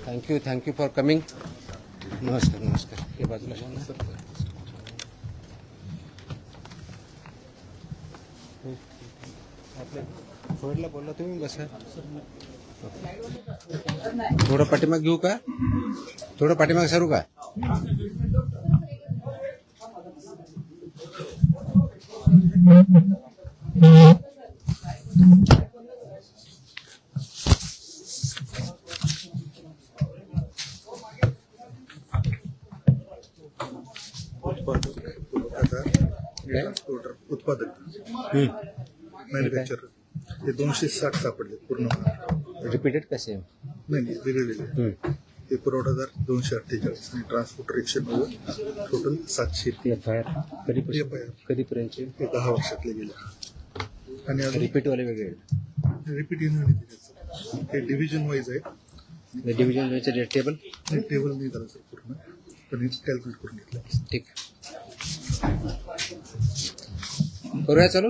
Thank you for coming. नमस्कार. हे बाजूला घ्या ना. आपल्या फोडला बोलला तुम्ही बसा. थोडं पाठीमाग घेऊ का? थोडं पाठीमाग सरू का? उत्पादक मॅन्युफॅक्चर हे 260 सापडले पूर्ण. रिपीटेड कसे? नाही वेगळे. हे पुरवठादार 248 आणि ट्रान्सपोर्टर 190, टोटल 700. कधीपर्यंतचे? हे 10 वर्षातले गेले. आणि अजून रिपीटवाले वेगळे? रिपीट येणार नाही त्याचं. हे डिव्हिजन वाईज आहे. डिव्हिजन वाईज रेट टेबल नाही झालं सर पूर्ण, पण हे कॅल्क्युलेट करून घेतलं. ठीक. करूया चालू.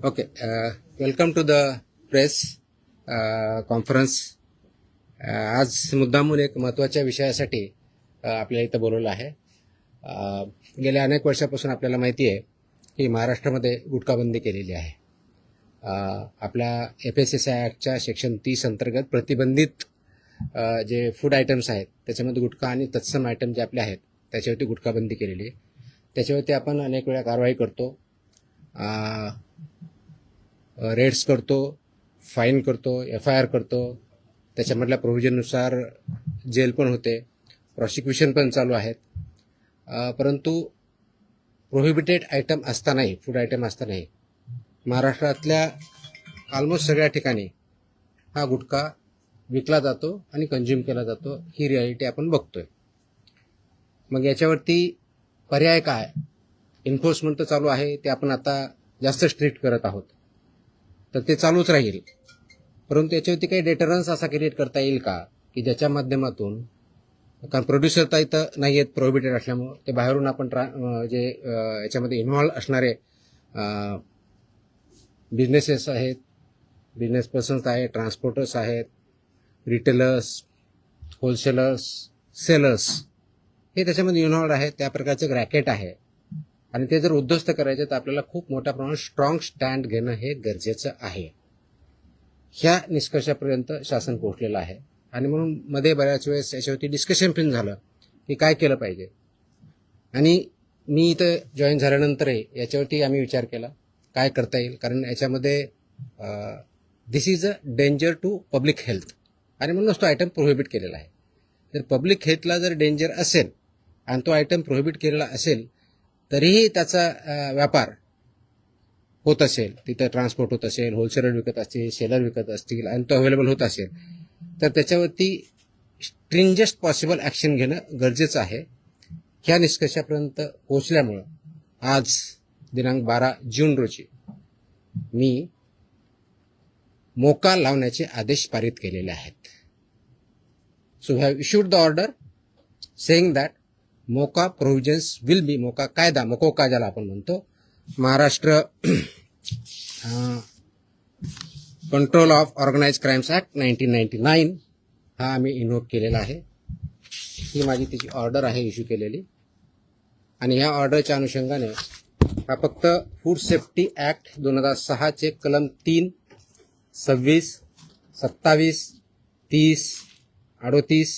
Okay. Welcome to the press conference. आज मुद्दामून एक महत्त्वाच्या विषयासाठी आपल्याला इथं बोलवलं आहे. गेल्या अनेक वर्षापासून आपल्याला माहिती आहे की महाराष्ट्रामध्ये गुटखाबंदी केलेली आहे. आपल्या FSSAI ॲक्टच्या सेक्शन 30 अंतर्गत प्रतिबंधित जे फूड आयटम्स आहेत त्याच्यामध्ये गुटखा आणि तत्सम आयटम जे आपले आहेत त्याच्यावरती गुटखाबंदी केलेली आहे. त्याच्यावरती आपण अनेक वेळा कारवाई करतो, रेड्स करतो, फाईन करतो, FIR करतो. त्याच्यामधल्या प्रोव्हिजननुसार जेल पण होते, प्रॉसिक्युशन पण चालू आहेत. परंतु प्रोहिबिटेड आयटम असतानाही, फूड आयटम असतानाही महाराष्ट्रातल्या ऑलमोस्ट सगळ्या ठिकाणी हा गुटखा विकला जातो आणि कंझ्युम केला जातो. ही रियालिटी आपण बघतोय. मग याच्यावरती पर्याय काय? एन्फोर्समेंट तर चालू आहे, ते आपण आता जास्त स्ट्रिक्ट करत आहोत, तर ते चालूच राहील. परंतु याच्यावरती काही डेटरन्स असा क्रिएट करता येईल का की ज्याच्या माध्यमातून, कारण प्रोड्युसर तर इथं नाही आहेत प्रोहिबिटेड असल्यामुळं, ते बाहेरून आपण जे याच्यामध्ये इन्व्हॉल्व असणारे बिझनेसेस आहेत, बिझनेस पर्सन्स आहेत, ट्रान्सपोर्टर्स आहेत, रिटेलर्स, होलसेलर्स, सेलर्स, हे त्याच्यामध्ये इन्व्हॉल्व आहेत. त्या प्रकारचं रॅकेट आहे आणि ते जर उद्ध्वस्त करायचे तर आपल्याला खूप मोठ्या प्रमाणात स्ट्रॉंग स्टँड घेणं हे गरजेचं आहे. ह्या निष्कर्षापर्यंत शासन पोहोचलेलं आहे आणि म्हणून मध्ये बऱ्याच वेळेस याच्यावरती डिस्कशन पण झालं की काय केलं पाहिजे. आणि मी इथं जॉईन झाल्यानंतरही याच्यावरती आम्ही विचार केला काय करता येईल, कारण याच्यामध्ये this is a danger to public health आणि म्हणूनच तो आयटम प्रोहिबिट केलेला आहे. तर पब्लिक हेल्थला जर डेंजर असेल आणि तो आयटम प्रोहिबिट केलेला असेल तरीही त्याचा व्यापार होत असेल, तिथं ट्रान्सपोर्ट होत असेल, होलसेलर विकत असतील, सेलर विकत असतील आणि तो अवेलेबल होत असेल, तर त्याच्यावरती स्ट्रिंजेस्ट पॉसिबल ॲक्शन घेणं गरजेचं आहे. ह्या निष्कर्षापर्यंत पोहोचल्यामुळं आज दिनांक 12 जून रोजी मी मोका लावण्याचे आदेश पारित केलेले आहेत. So we have issued the order saying that MCOCA provisions will be, MCOCA कायदा, मकोका ज्याला आपण म्हणतो, Maharashtra control of organised crimes act 1999 हा आम्ही इन्व्होक केलेला आहे. ही माझी तिची ऑर्डर आहे इश्यू केलेली. आणि ह्या ऑर्डरच्या अनुषंगाने हा फक्त फूड सेफ्टी ॲक्ट 2006 चे कलम 3, 26, 27, 30, 38,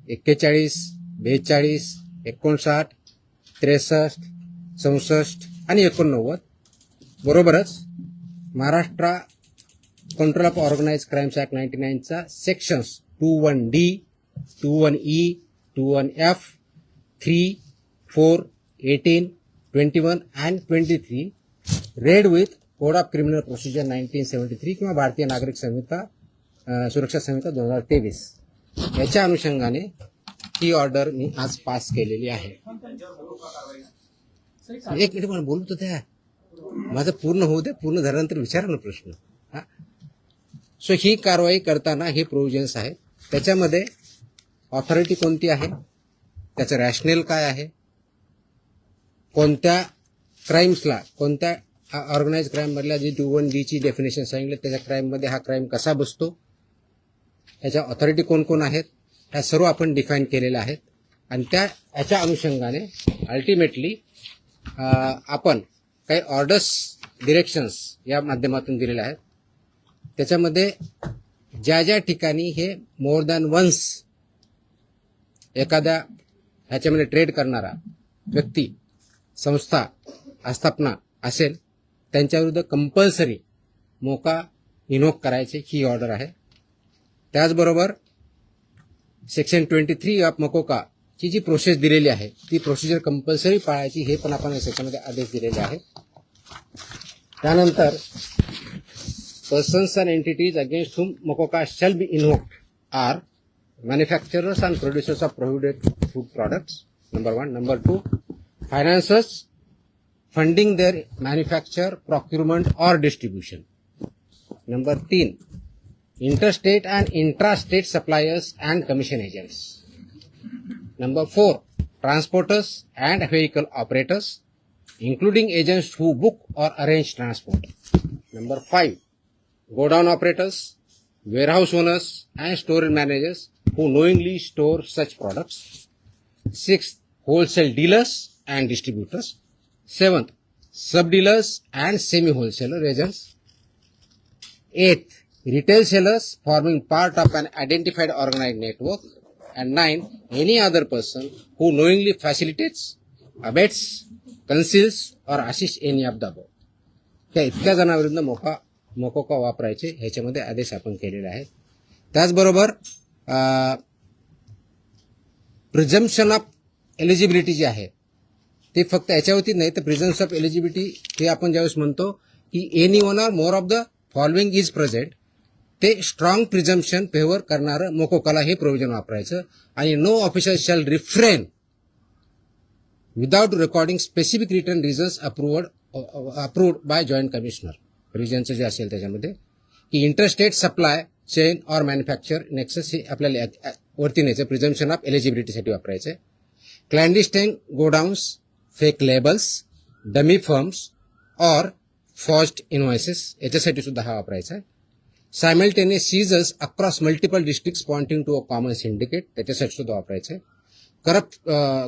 41, 42, 59, 63, 64 आणि 89 बरोबरच Maharashtra control of organised crimes act 99 चा sections 21D, 21E, 21F, 3, 4, 18, 21 and 23 read with code of criminal procedure 1973 किंवा भारतीय नागरिक संहिता सुरक्षा संहिता 2023 याच्या अनुषंगाने ही ऑर्डर मी आज पास केलेली आहे. एक मिनिट मला बोलू तर द्या, माझं पूर्ण होऊ दे. पूर्ण झाल्यानंतर विचारा ना प्रश्न. सो ही कारवाई करताना हे प्रोव्हिजन्स आहेत. त्याच्यामध्ये ऑथॉरिटी कोणती आहे, त्याचं रॅशनेल काय आहे, कोणत्या क्राईम्सला, कोणत्या ऑर्गनाइज क्राईममधल्या जे 2(1)D ची डेफिनेशन सांगितलं त्याच्या क्राईममध्ये हा क्राईम कसा बसतो, याच्या ऑथॉरिटी कोण कोण आहेत, ह्या सर्व आपण डिफाईन केलेल्या आहेत. आणि याच्या अनुषंगाने अल्टिमेटली आपण काही ऑर्डर्स, डिरेक्शन्स या माध्यमातून दिलेल्या आहेत. त्याच्यामध्ये ज्या ज्या ठिकाणी हे मोर दॅन वन्स एखाद्या ह्याच्यामध्ये ट्रेड करणारा व्यक्ती, संस्था, आस्थापना असेल त्यांच्याविरुद्ध कंपल्सरी मोका इन्व्होक करायचे ही ऑर्डर आहे. त्याचबरोबर सेक्शन 23 ऑफ मकोका ची जी प्रोसेस दिलेली आहे ती प्रोसिजर कंपल्सरी पाळायची हे पण आपण याच्यामध्ये आदेश दिलेले आहेत. त्यानंतर persons and entities against whom MCOCA shall be invoked are manufacturers and producers of prohibited food products, number 1. Number 2, financiers funding their manufacture, procurement or distribution. Number 3, interstate and intrastate suppliers and commission agents. Number 4, transporters and vehicle operators, including agents who book or arrange transport. Number 5, godown operators, warehouse owners and store managers who knowingly store such products. 6th, wholesale dealers and distributors. 7th, sub-dealers and semi-wholesaler agents. 8th, retail sellers forming part of an identified organized network. And 9th, any other person who knowingly facilitates, abets, conceals or assists any of the above. त्या इतक्या जणांविरुद्ध मोकोका वापरायचे ह्याच्यामध्ये आदेश आपण केलेले आहेत. त्याचबरोबर प्रिझम्पशन ऑफ एलिजिबिलिटी जी आहे ते फक्त याच्यावरती नाही तर प्रिझम्पशन ऑफ एलिजिबिलिटी हे आपण ज्यावेळेस म्हणतो की any one or more of the following is present, ते स्ट्रॉंग प्रिझम्पशन फेवर करणारं मोकोकाला हे प्रोव्हिजन वापरायचं. आणि no officer shall refrain without recording specific return reasons approved by joint commissioner. रिजनचं जे असेल त्याच्यामध्ये की इंटरस्टेट सप्लाय चेन और मॅन्युफॅक्चर नेक्सस हे आपल्याला वरती न्यायचं प्रिझम्पशन ऑफ एलिजिबिलिटीसाठी वापरायचं. Clandestine godowns, fake labels, dummy firms और फॉर्ज्ड इनव्हॉइसेस याच्यासाठी सुद्धा हा वापरायचा आहे. Simultaneous seizures across multiple districts pointing to a common syndicate त्याच्यासाठी सुद्धा वापरायचं आहे.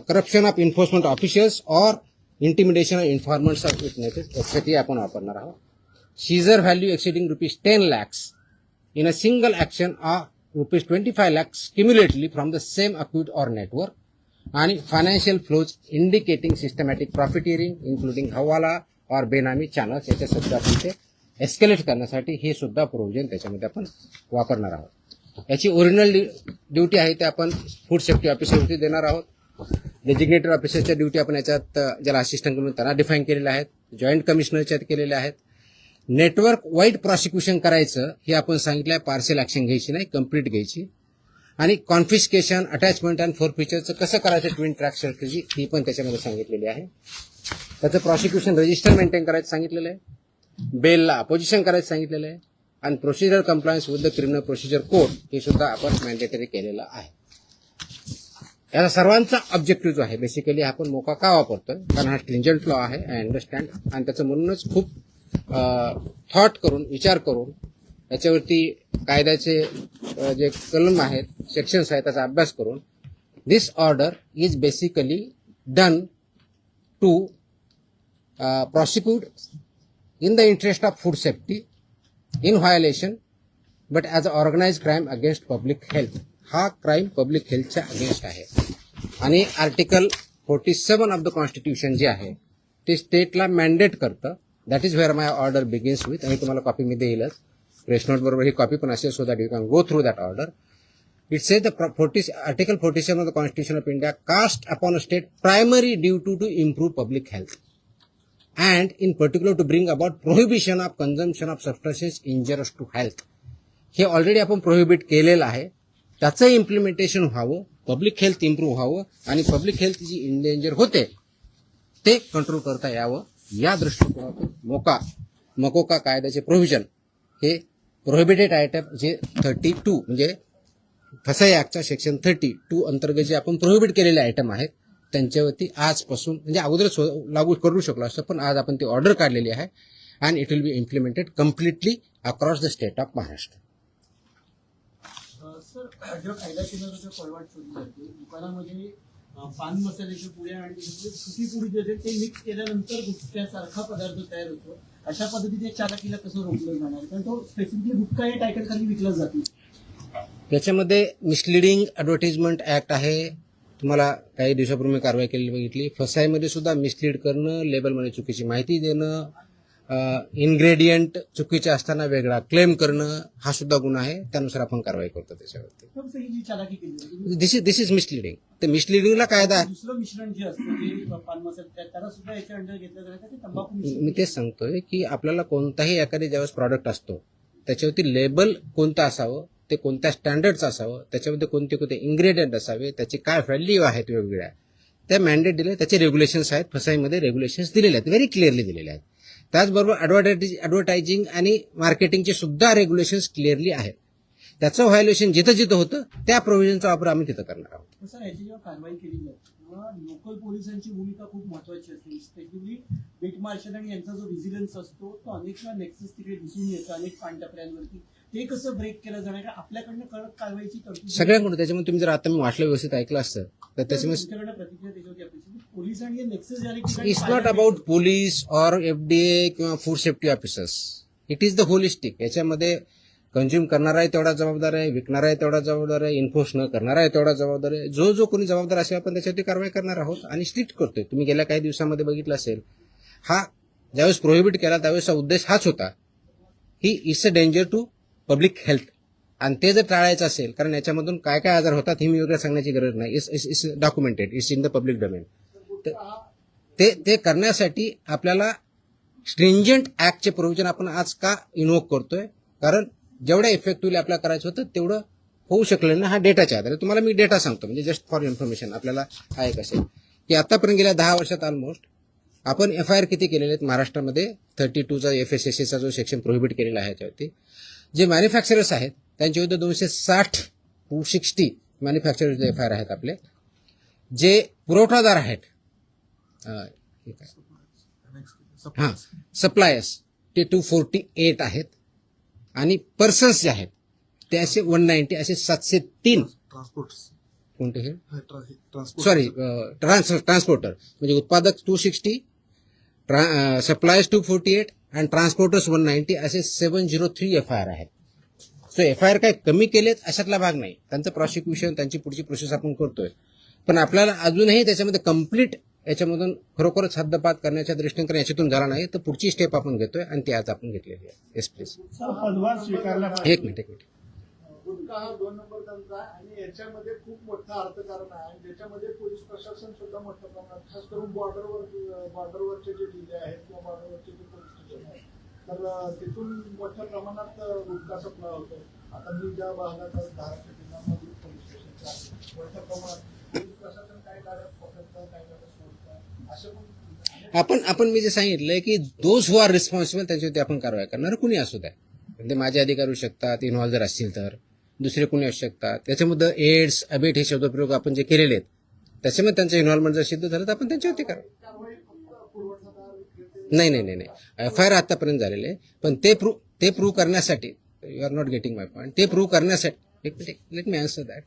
करप्शन ऑफ इन्फोर्समेंट ऑफिशियल्स और intimidation of informants of witnesses यासाठी आपण वापरणार आहोत. Seizure value exceeding ₹10 lakhs in a single action or ₹25 lakhs cumulatively from the same account or network, आणि financial flows indicating systematic profiteering including हवाला और बेनामी channels याच्या सुद्धा आपण ते एस्केलेट करण्यासाठी हे सुद्धा प्रोव्हिजन त्याच्यामध्ये आपण वापरणार आहोत. याची ओरिजिनल ड्युटी आहे ते आपण फूड सेफ्टी ऑफिसरवरती देणार आहोत. डेजिग्नेटेड ऑफिसरच्या ड्युटी आपण याच्यात ज्याला असिस्टंट म्हणून त्यांना डिफाईन केलेल्या आहेत, जॉईंट कमिशनरच्यात केलेल्या आहेत. नेटवर्क वाईड प्रॉसिक्युशन करायचं हे आपण सांगितलं आहे, पार्शियल ऍक्शन घ्यायची नाही, कंप्लीट घ्यायची. आणि कॉन्फिस्केशन, अटॅचमेंट अँड फोरफिचरचं कसं करायचं ट्विन ट्रॅक स्ट्रॅटेजी ही पण त्याच्यामध्ये सांगितलेली आहे. त्याचं प्रॉसिक्युशन रजिस्टर मेंटेन करायचं सांगितलेलं आहे, बेलला अपोजिशन करायचं सांगितलेलं आहे, आणि procedure compliance with the criminal procedure code हे सुद्धा आपण मॅन्डेटरी केलेलं आहे. याचा सर्वांचा ऑब्जेक्टिव्ह जो आहे बेसिकली आपण मोका का वापरतोय, कारण हा स्ट्रिंजंट लॉ आहे, आय अंडरस्टँड, आणि त्याचं म्हणूनच खूप थॉट करून, विचार करून याच्यावरती कायद्याचे जे कलम आहेत, सेक्शन्स आहेत त्याचा अभ्यास करून this order is basically done to prosecute in the interest of food safety in violation but as an organized crime against public health. हा क्राईम पब्लिक हेल्थच्या अगेन्स्ट आहे. आणि आर्टिकल 47 ऑफ द कॉन्स्टिट्यूशन जे आहे ते स्टेटला मॅन्डेट करतं. That is where my order begins with. आणि तुम्हाला copy me देईलच, press note बरोबर ही कॉपी पण असेल, so that you can go through that order. It says Article 47 of the Constitution of India cast upon a state primary duty to improve public health and in particular to bring about prohibition of consumption of substances injurious to health. हे already आपण prohibit केलेलं आहे, त्याचं implementation व्हावं, public health improve व्हावं आणि public health जी endanger होते ते कंट्रोल करता यावं या दृष्टिकोनातून मकोका कायद्याचे प्रोव्हिजन हे प्रोहिबिटेड आयटम जे 32 म्हणजे फसाई ऍक्टच्या सेक्शन 32 अंतर्गत जे आपण प्रोहिबिट केलेले आयटम आहेत त्यांच्यावरती आजपासून म्हणजे अगोदरच लागू करू शकलो असतं, पण आज आपण ती ऑर्डर काढलेली आहे and it will B implemented completely across the state of Maharashtra. Sir, जो कायदा केंद्राचा पळवाट शोधली जाते दुकानामध्ये पान मसाल्याच्या पुड्या आणि सुकी पुडी जे ते मिक्स केल्यानंतर गुटख्यासारखा पदार्थ तयार होतो. अशा पद्धतीने चालकीला कसं रोखलं जाणार, कारण तो स्पेसिफिकली गुटखा या टायटलखाली विकला जातो. याच्यामध्ये मिसलिडिंग ॲडव्हर्टाइजमेंट ऍक्ट आहे. तुम्हाला काही दिवसापूर्वी कारवाई केलेली बघितली. फसाईमध्ये सुद्धा मिसलीड करणं, लेबलमध्ये चुकीची माहिती देणं, इन्ग्रेडियंट चुकीचे असताना वेगळा क्लेम करणं हा सुद्धा गुन्हा आहे. त्यानुसार आपण कारवाई करतो त्याच्यावरती. पण सर, ही जी चालाकी केली जाते, दिस इज मिसलिडिंग. तर मिसलिडिंगला कायदा दुसरं मिश्रण जे असतं ते पान मसाला त्याला सुद्धा याच्या अंडर घेतलं जातं ते तंबाखू मिश्रण. मी तेच सांगतोय की आपल्याला कोणताही एखादी ज्यावेळेस प्रॉडक्ट असतो त्याच्यावरती लेबल कोणतं असावं, ते कोणत्या स्टँडर्डचं असावं, त्याच्यामध्ये कोणते कोणते इन्ग्रेडियंट असावे, त्याची काय व्हॅल्यू आहेत वेगवेगळ्या, त्या दिले, त्याचे रेग्युलेशन्स आहेत. फसाईमध्ये रेग्युलेशन्स दिलेले आहेत, व्हेरी क्लिअरली दिलेले आहेत. त्याचबरोबर ॲडव्हर्टायझिंग आणि मार्केटिंगचे सुद्धा रेग्युलेशन्स क्लिअरली आहेत. त्याचं व्हायोलेशन जिथं जिथं होतं त्या प्रोव्हिजनचा वापर आम्ही तिथं करणार आहोत. पण सर, याची जेव्हा कारवाई केली जाते तेव्हा लोकल पोलिसांची भूमिका खूप महत्वाची असते. स्पेशली बीट मार्शल आणि यांचा जो व्हिजिलन्स असतो तो अनेक वेळा नेक्सस तिकडे दिसून येतो अनेक पानटपऱ्यांवरती. ते कसं ब्रेक केलं जाणार, का आपल्याकडनं कडक कारवाईची तरतूद सगळ्यांकडून. त्याच्यामुळे तुम्ही जर आता मी वाचलं व्यवस्थित ऐकलं असतं तर त्याच्यामुळे तुमच्याकडनं प्रतिक्रिया त्याच्यावरती अपेक्षित. पोलिसांनी नेक्सस जे अनेक ठिकाणी it's not about police or FDA किंवा food safety officers. It is the holistic. याच्यामध्ये कंझ्युम करणारा आहे तेवढा जबाबदार आहे, विकणारा आहे तेवढा जबाबदार आहे, इन्फोर्स न करणारा आहे तेवढा जबाबदार आहे. जो कोणी जबाबदार असेल आपण त्याच्यावरती कारवाई करणार आहोत आणि स्ट्रिक्ट करतोय. तुम्ही गेल्या काही दिवसामध्ये बघितलं असेल, हा ज्यावेळेस प्रोहिबिट केला त्यावेळेसचा उद्देश हाच होता ही it's a danger to public health. आणि ते जर टाळायचं असेल, कारण याच्यामधून काय काय आजार होतात हे मी वेगळं सांगण्याची गरज नाही. It's documented, it's in the public domain. ते करण्यासाठी आपल्याला स्ट्रिंजंट ऍक्टचे प्रोव्हिजन आपण आज का इन्व्होक करतोय, कारण जेवढ्या इफेक्टिव्हली आपल्याला करायचं होतं तेवढं होऊ शकलं ना. हा डेटाच्या आधारे तुम्हाला मी डेटा सांगतो, म्हणजे जस्ट फॉर इन्फॉर्मेशन आपल्याला हा एक असेल की आतापर्यंत गेल्या 10 वर्षात ऑलमोस्ट आपण FIR किती केलेले आहेत महाराष्ट्रामध्ये. 32चा FSSAचा जो सेक्शन प्रोहिबिट केलेला आहे याच्यावरती. जे मॅन्युफॅक्चरर्स आहेत त्यांच्या विरुद्ध 260 मॅन्युफॅक्चरर्स FIR आहेत आपले. जे पुरवठादार आहेत सप्लायर्स ते 248 आहेत आणि पर्सन्स जे आहेत ते असे 190, असे 703 ट्रान्सपोर्ट कोणते हे ट्रान्सपोर्ट सॉरी ट्रान्सपोर्टर म्हणजे उत्पादक 260, सप्लायर्स 248 आणि ट्रान्सपोर्टर्स 190 असे 703 FIR आहेत. सो FIR काय कमी केलेत अशातला भाग नाही. त्यांचं प्रॉसिक्युशन, त्यांची पुढची प्रोसेस आपण करतोय. पण आपल्याला अजूनही त्याच्यामध्ये कम्प्लीट याच्यामधून खरोखरच हद्दपात करण्याच्या दृष्टीने याच्यातून झाला नाही, तर पुढची स्टेप आपण घेतोय आणि ती आज आपण घेतलेली आहे. Yes please. पदभार स्वीकारला एक मिनिट. गुटखा हा 2 नंबर धंदा आहे आणि याच्यामध्ये खूप मोठं अर्थकारण आहे आणि ज्याच्यामध्ये पोलीस प्रशासन सुद्धा मोठ्या प्रमाणात, खास करून बॉर्डरवरचे जे जिल्हे आहेत किंवा बॉर्डरवरचे जे पोलीस स्टेशन आहेत तर तिथून मोठ्या प्रमाणात गुटखा सप्लाय होतो. आता मी ज्या भागात धाराशिव जिल्ह्यामध्ये पोलीस स्टेशनच्या मोठ्या प्रमाणात पोलीस प्रशासन काही गाड्या पकडतं, काही गाड्या सोडतं, असे पण आपण मी जे सांगितलंय की दोज हु आर रिस्पॉन्सिबल त्यांच्यावरती आपण कारवाई करणार. कुणी असू द्या, ते माझे अधिकारी होऊ शकतात, इन्व्हॉल्व जर असतील तर दुसरे कुणी असू शकतात. त्याच्यामध्ये एड्स, अबेट हे शब्दप्रयोग आपण जे केलेले आहेत त्याच्यामध्ये त्यांचं इन्व्हॉल्वमेंट जर सिद्ध झालं तर आपण त्यांच्यावरती कारवाई. नाही FIR आतापर्यंत झालेले आहे, पण ते प्रूव्ह करण्यासाठी, you are not getting my point, ते प्रूव्ह करण्यासाठी लेट मी आन्सर दॅट.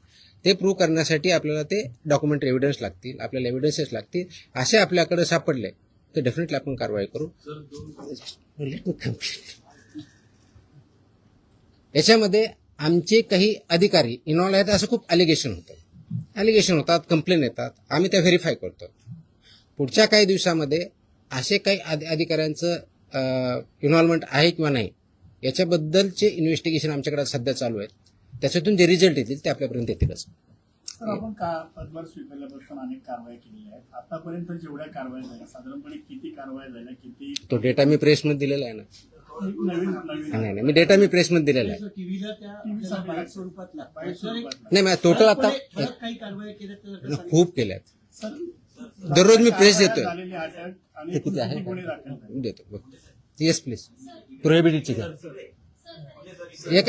ते प्रूव्ह करण्यासाठी आपल्याला ते डॉक्युमेंटरी एव्हिडन्स लागतील, आपल्याला एव्हिडन्सेस लागतील. असे आपल्याकडे सापडले तर डेफिनेटली आपण कारवाई करू. Let me complete. याच्यामध्ये आमचे काही अधिकारी इन्व्हॉल्व आहेत असं खूप अलिगेशन होतात, कंप्लेन येतात, आम्ही त्या व्हेरीफाय करतो. पुढच्या काही दिवसामध्ये असे काही अधिकाऱ्यांचं इन्व्हॉल्वमेंट आहे किंवा नाही याच्याबद्दलचे इन्व्हेस्टिगेशन आमच्याकडे सध्या चालू आहेत. त्याच्यातून जे रिझल्ट येतील ते आपल्यापर्यंत येतीलच. सर, आपण पदभार स्वीकारल्यापासून अनेक कारवाया केलेल्या आहेत. आतापर्यंत जेवढ्या कारवाया झाल्या साधारणपणे किती कारवाया झाल्या, किती तो डेटा मी प्रेसमध्ये दिलेला आहे ना. नवीन नाही मी डेटा मी प्रेसमध्ये दिलेला आहे. टीव्हीला त्या बाईट स्वरूपातला नाही मला टोटल आता काही कारवाया केल्या खूप केल्या आहेत. सर, दररोज मी प्रेस देतोय. झालेली अटक आणि ते किती आहे किती गुन्हे दाखल झाले? देतो बघतो. Yes please. प्रोहिबिटेडची घ्या.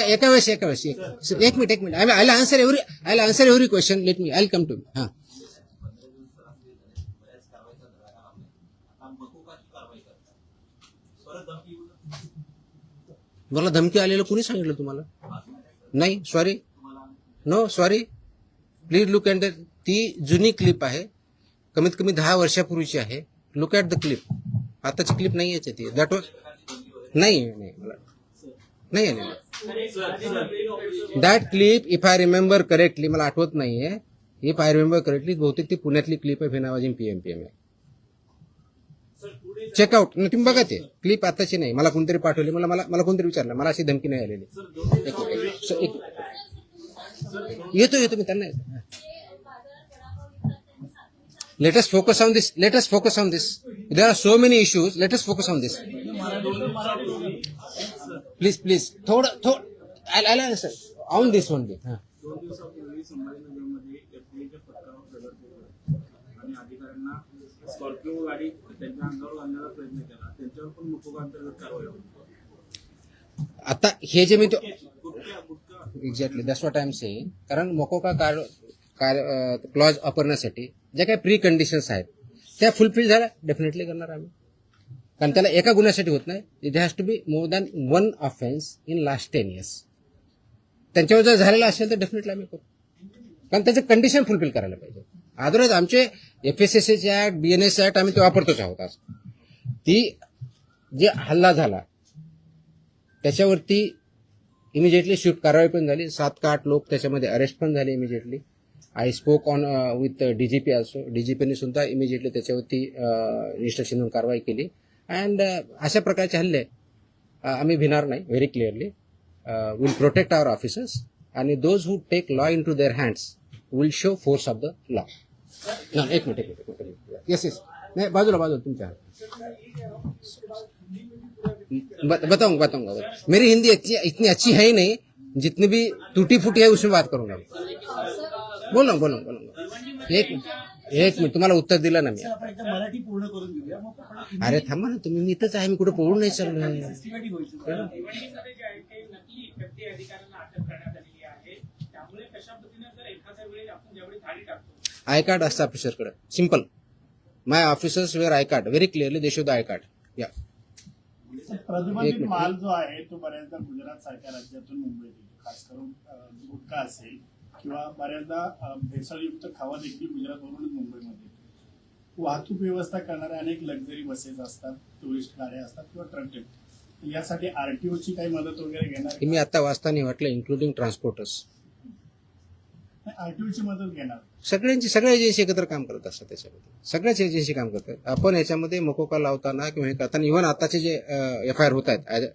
एका वेळेस एक minute. I answer every question. Let me I come to. हां मला धमकी आलेलं कुणी सांगितलं तुम्हाला? नाही, sorry, no sorry, please look at ती जुनी क्लिप आहे, कमीत कमी 10 वर्षापूर्वीची आहे. Look at the clip. आताची क्लिप नाही याची ती. दॅट वॉज नाही मला नाही आलेलं. That clip if I remember correctly, मला आठवत नाहीये, इफ आय रिमेंबर करेक्टली बहुतेक ती पुण्यातली क्लिप आहे, फेनावाजीन पीएमपीएम आहे. चेकआउट तुम्ही बघा, ते क्लिप आताची नाही, मला कोणतरी पाठवली, मला कोणतरी विचारलं, मला अशी धमकी नाही आलेली. येतो मी त्यांना. Let us focus on this. There are so many issues. Let us focus on this. Please. थोडं I'll answer on this one. 2 दिवसापूर्वी संभाजीनगरमध्ये एफडीएच्या पथकावर प्रगट केलं आणि अधिकाऱ्यांना स्कॉर्पिओ गाडी त्यांच्या अंगावर घालण्याचा प्रयत्न केला. त्यांच्यावर पण मोकोका अंतर्गत कारवाई होती. आता हे जे मी तो exactly that's what I am saying. कारण मोकोका क्लॉज वापरण्यासाठी ज्या काही प्री कंडिशन्स आहेत त्या फुलफिल झाल्या, डेफिनेटली करणार आम्ही. कारण त्याला एका गुन्ह्यासाठी होत नाही, it has to be more than 1 offence in last 10 years. त्यांच्यावर जर झालेला असेल तर डेफिनेटली आम्ही करू, कारण त्याचे कंडिशन फुलफिल करायला पाहिजे. अदरवाईज आमचे FSSAचे ऍक्ट, BNS ऍक्ट आम्ही ते वापरतोच आहोत. आज ती जे हल्ला झाला त्याच्यावरती इमिजिएटली स्विफ्ट कारवाई पण झाली. 7 का 8 लोक त्याच्यामध्ये अरेस्ट पण झाले immediately. I spoke on with DGP also. DGPने सुद्धा इमिजिएटली त्याच्यावरती रजिस्ट्रेशन म्हणून कारवाई केली. अँड अशा प्रकारचे हल्ले आम्ही भिणार नाही. Very clearly will protect our officers आणि those who take law in to their hands will show force of the law. एक मिनिट. येस नाही, बाजूला तुमच्या. बताऊंगा. मेरी हिंदी इतनी अच्छी है ही नहीं, जितनी भी टूटी फूटी है उसमें बात करूंगा. बोलूंगा. एक मिनिट तुम्हाला उत्तर दिलं ना मी. आपण एकदा मराठी पूर्ण करून घेऊया, मग आपण अरे थांबा ना तुम्ही, मी इथंच आहे, मी कुठे पळून नाही चाललोय. सिस्टमॅटिक व्हायचं. निवडणुकीमध्ये जे आहे ते नकली व्यक्ती अधिकाऱ्यांना अटक करण्यात आलेली आहे. त्यामुळे कशा पद्धतीने जर एखाद्या वेळी आपण ज्यावेळी थाळी टाकतो, आय कार्ड असतं ऑफिसरकडे. Simple. My officers wear I card. Very clearly they show the I card. या प्रतिबंधित माल जो आहे तो बऱ्याचदा गुजरात सारख्या राज्यातून मुंबईत येतो, खास करून गुटखा असेल किंवा बऱ्याचदा भेसळयुक्त खावा देखील गुजरातवरूनच मुंबईमध्ये येतो. वाहतूक व्यवस्था करणाऱ्या अनेक लक्झरी बसेस असतात, टुरिस्ट गाड्या असतात किंवा ट्रक. यासाठी RTOची काही मदत वगैरे घेणार? मी आता वाचताना वाटलं इन्क्लुडिंग ट्रान्सपोर्टर्स. RTOची मदत घेणार? सगळ्या एजन्सी एकत्र काम करत असतात. त्याच्यामध्ये सगळ्याच एजन्सी काम करतात. आपण याच्यामध्ये मकोका लावताना किंवा हे करताना इव्हन आताचे जे FIR होत आहेत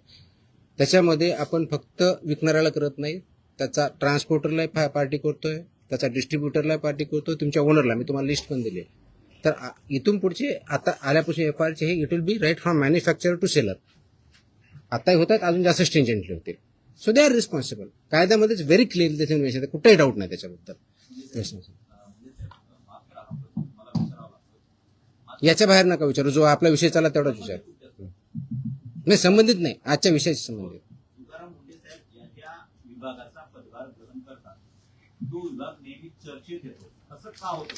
त्याच्यामध्ये आपण फक्त विकणाऱ्याला करत नाही, त्याचा ट्रान्सपोर्टरला पार्टी करतोय, त्याचा डिस्ट्रीब्युटरला पार्टी करतोय, तुमच्या ओनरला. मी तुम्हाला लिस्ट पण दिली. तर इथून पुढचे आता आल्यापासून FIRचे हे it will be right from manufacturer to seller. आताही होत आहेत, अजून जास्त स्ट्रिंजंटली होतील. So they are responsible. कायद्यामध्येच व्हेरी क्लिअरली त्याचे मेन्शन, कुठेही डाऊट नाही त्याच्याबद्दल. याच्या बाहेर नका विचारू, जो आपला विषय चालला तेवढाच विचार. नाही, संबंधित नाही, आजच्या विषयाशी संबंधित. तुकाराम मुंडे साहेब ज्या विभागाचा पदभार ग्रहण करतात तो विभाग नेहमी चर्चेत येतो, असं का होतं?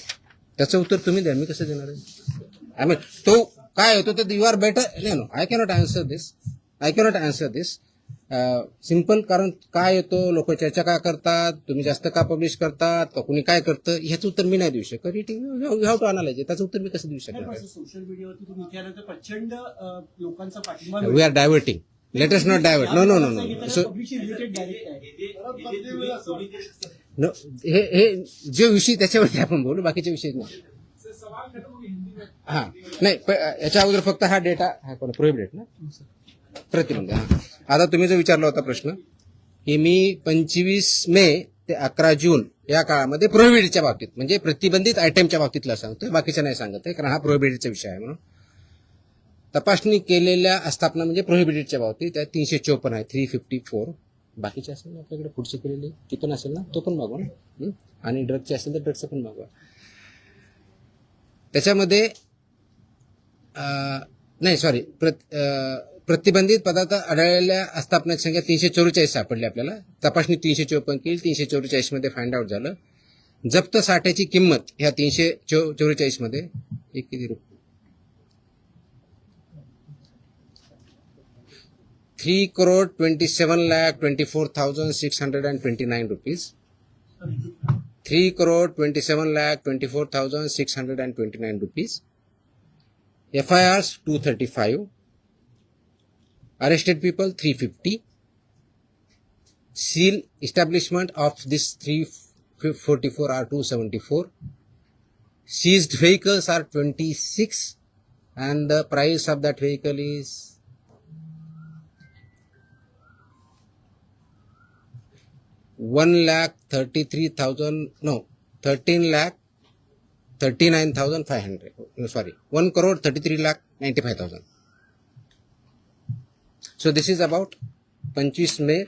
त्याचं उत्तर तुम्ही द्या, मी कसं देणार आहे? आय मीन तो काय होतो तर you are better. No, I cannot answer this. Simple. कारण काय येतो, लोक चर्चा का करतात, तुम्ही जास्त का पब्लिश करतात, का कुणी काय करतं, ह्याचं उत्तर मी नाही देऊ शकत. You have to analyse. त्याचं उत्तर मी कसं देऊ शकणार? सोशल मीडियावरती तुम्ही इथे आल्यानंतर प्रचंड लोकांचा पाठिंबा we are diverting. Let us not divert. No. So related direct आहे. नो, हे जे विषय त्याच्यावरती आपण बोलू, बाकीचे विषय नाही. हा नाही, याच्या अगोदर फक्त हा डेटा हा कोण प्रोहिबिटेड ना, प्रतिबंध. हा आता तुम्ही जो विचारला होता प्रश्न की मी 25 मे ते 11 जून या काळामध्ये प्रोहिबिटेडच्या बाबतीत म्हणजे प्रतिबंधित आयटमच्या बाबतीतला सांगतोय, बाकीच्या नाही सांगत आहे, कारण हा प्रोहिबिटेडचा विषय आहे. म्हणून तपासणी केलेल्या आस्थापना म्हणजे प्रोहिबिटेडच्या बाबतीत त्या 354 आहे, 354. बाकीचे असेल ना आपल्याकडे पुढचे केलेले तिथून असेल ना, तो पण मागवा ना. आणि ड्रगचे असेल तर ड्रगचं पण मागवा. त्याच्यामध्ये नाही सॉरी, प्रतिबंधित पदार्थ आढळलेल्या आस्थापनाची संख्या 344 सापडली आपल्याला. तपासणी 354 केली, 344 मध्ये फाइंड आउट झालं. जप्त साठ्याची किंमत ह्या 344 मध्ये एक किती रुपये 3,27,24,629 rupees. 3,27,24,629 rupees. FIRs 235. Arrested people 350. Seal establishment of this 344 are 274. Seized vehicles are 26 and the price of that vehicle is 13,39,500. Sorry, 1,33,95,000. So this is about 25 मे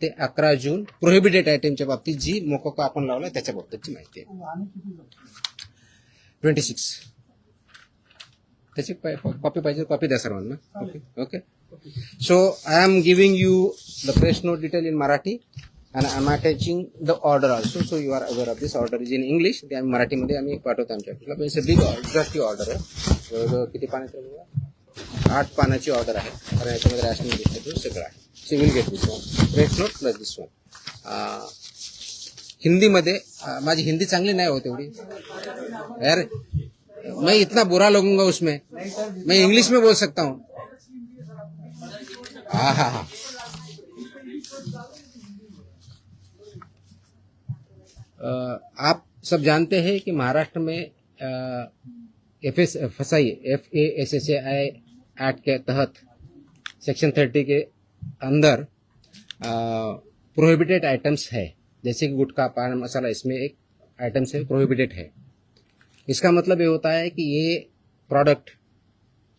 ते 11 जून प्रोहिबिटेड आयटमच्या बाबतीत जी मोकोका आपण लावला त्याच्या बाबतीतची माहिती आहे. आणि किती जप्त? 26. त्याची कॉपी पाहिजे कॉपी द्या सर्वांना. Okay okay. So I am giving you the press note detail in Marathi and I am attaching the order also, so you are aware of this. Order is in English. ते आम्ही मराठीमध्ये आम्ही पाठवतो आमच्या ऑफिसला. It's a big exhaustive order आहे. जवळजवळ किती पानाची आहे? 8 पानाची ऑर्डर आहे. कारण याच्यामध्ये रॅशनिंग दिसतं सगळं आहे. So will get this one press note plus this one. हिंदीमध्ये माझी हिंदी चांगली नाही होत एवढी यार. मैं इतना बुरा लगूंगा उसमें. मैं इंग्लिश में बोल सकता हूँ. हाँ हाँ हाँ. आप सब जानते हैं कि महाराष्ट्र में FSI एक्ट के तहत सेक्शन 30 के अंदर प्रोहिबिटेड आइटम्स है. जैसे कि गुटखा पान मसाला इसमें एक आइटम्स है प्रोहिबिटेड है. इसका मतलब ये होता है कि ये प्रोडक्ट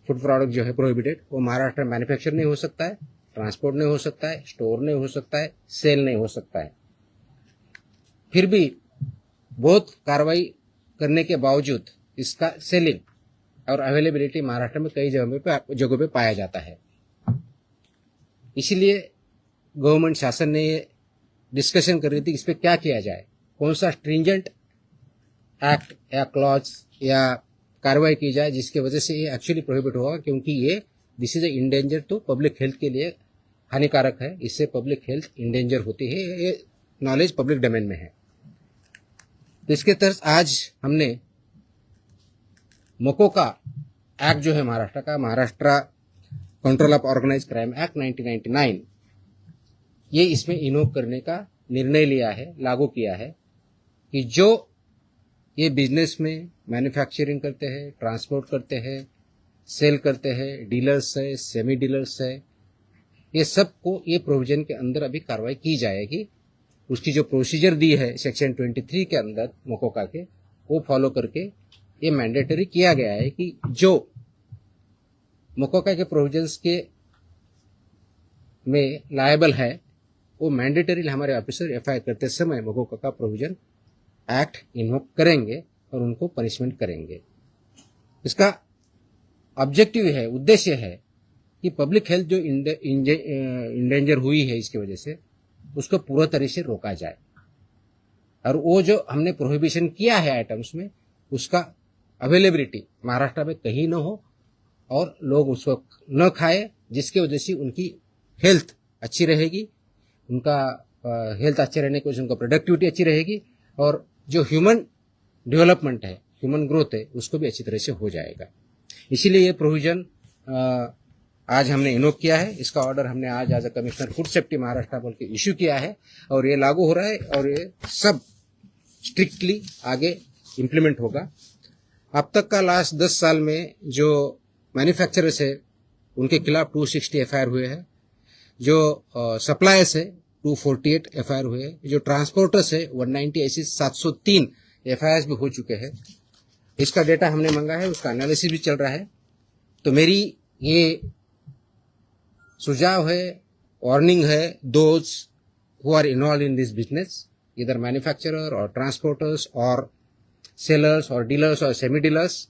फूड प्रोडक्ट जो है प्रोहिबिटेड वो महाराष्ट्र में मैन्युफैक्चर नहीं हो सकता है, ट्रांसपोर्ट नहीं हो सकता है, स्टोर नहीं हो सकता है, सेल नहीं हो सकता है. फिर भी बहुत कार्रवाई करने के बावजूद इसका सेलिंग और अवेलेबिलिटी महाराष्ट्र में कई जगहों पे पाया जाता है. इसलिए गवर्नमेंट शासन ने ये डिस्कशन कर रही थी इस पर क्या किया जाए, कौन सा स्ट्रिंजेंट एक्ट या क्लॉज या कार्रवाई की जाए जिसकी वजह से ये एक्चुअली प्रोहिबिट होगा. क्योंकि ये दिस इज ए इंडेंजर, तो पब्लिक हेल्थ के लिए हानिकारक है. इससे पब्लिक हेल्थ इंडेंजर होती है. ये नॉलेज पब्लिक डोमेन में है. तो इसके तहत आज हमने मोकोका एक्ट जो है महाराष्ट्र का, Maharashtra control of organise crime act 1999, ये इसमें इन्वोक करने का निर्णय लिया है, लागू किया है कि जो ये बिजनेस में मैन्युफैक्चरिंग करते हैं, ट्रांसपोर्ट करते हैं, सेल करते हैं, डीलर्स है, सेमी डीलर्स है, ये सबको ये प्रोविजन के अंदर अभी कार्रवाई की जाएगी. उसकी जो प्रोसीजर दी है सेक्शन 23 के अंदर मोकोका के, वो फॉलो करके ये मैंडेटरी किया गया है कि जो मोकोका के प्रोविजंस के में लायबल है वो मैंडेटरी हमारे ऑफिसर एफआईआर करते समय मोकोका का प्रोविजन एक्ट इन्वोक करेंगे और उनको पनिशमेंट करेंगे. इसका ऑब्जेक्टिव है, उद्देश्य है कि पब्लिक हेल्थ जो इंडेंजर हुई है इसकी वजह से उसको पूरा तरीके से रोका जाए. और वो जो हमने प्रोहिबिशन किया है आइटम्स में उसका अवेलेबिलिटी महाराष्ट्र में कहीं न हो और लोग उसको न खाए, जिसकी वजह से उनकी हेल्थ अच्छी रहेगी, उनका हेल्थ अच्छे रहने की वजह से उनका प्रोडक्टिविटी अच्छी रहेगी और जो ह्यूमन डेवलपमेंट है, ह्यूमन ग्रोथ है, उसको भी अच्छी तरह से हो जाएगा. इसीलिए ये प्रोविजन आज हमने इन्वोक किया है. इसका ऑर्डर हमने आज as a commissioner food safety Maharashtra बोल के इश्यू किया है और ये लागू हो रहा है और ये सब स्ट्रिक्टली आगे इम्प्लीमेंट होगा. अब तक का लास्ट 10 साल में जो मैन्युफैक्चरर्स है उनके खिलाफ 260 एफआईआर हुए हैं, जो सप्लायर्स है 248 एफआईआर हुए हैं, जो ट्रांसपोर्टर्स है 190, ऐसी 703 एफआईआर भी हो चुके हैं. इसका डेटा हमने मांगा है, उसका एनालिसिस भी चल रहा है. तो मेरी ये सुझाव है, वार्निंग है, those who are involve in this business, इधर मैन्युफैक्चरर और ट्रांसपोर्टर्स और सेलर्स और डीलर्स और सेमी डीलर्स,